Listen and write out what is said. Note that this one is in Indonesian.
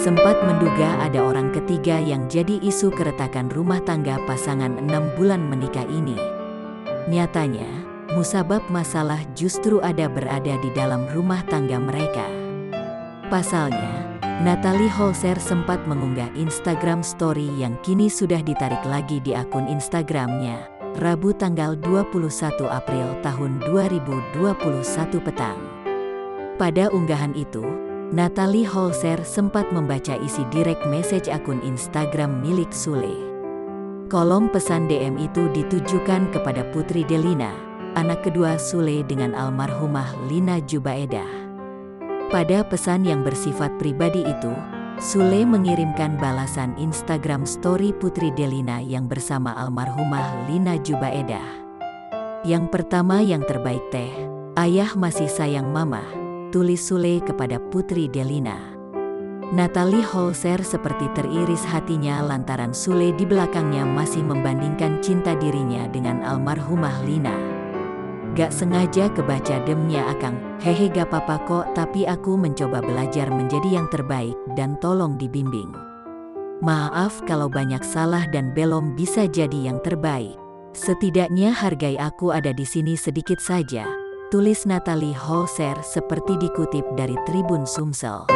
sempat menduga ada orang ketiga yang jadi isu keretakan rumah tangga pasangan 6 bulan menikah ini. Nyatanya, musabab masalah justru berada di dalam rumah tangga mereka. Pasalnya, Natalie Holzer sempat mengunggah Instagram Story yang kini sudah ditarik lagi di akun Instagramnya, Rabu tanggal 21 April tahun 2021 petang. Pada unggahan itu, Natalie Holzer sempat membaca isi direct message akun Instagram milik Sule. Kolom pesan DM itu ditujukan kepada Putri Delina, anak kedua Sule dengan almarhumah Lina Jubaedah. Pada pesan yang bersifat pribadi itu, Sule mengirimkan balasan Instagram story Putri Delina yang bersama almarhumah Lina Jubaedah. Yang pertama, yang terbaik teh, ayah masih sayang mama, tulis Sule kepada Putri Delina. Natalie Holzer seperti teriris hatinya lantaran Sule di belakangnya masih membandingkan cinta dirinya dengan almarhumah Lina. Gak sengaja kebaca demnya akang, hehe gak apa-apa kok, tapi aku mencoba belajar menjadi yang terbaik dan tolong dibimbing. Maaf kalau banyak salah dan belum bisa jadi yang terbaik. Setidaknya hargai aku ada di sini sedikit saja, tulis Natalie Holzer seperti dikutip dari Tribun Sumsel.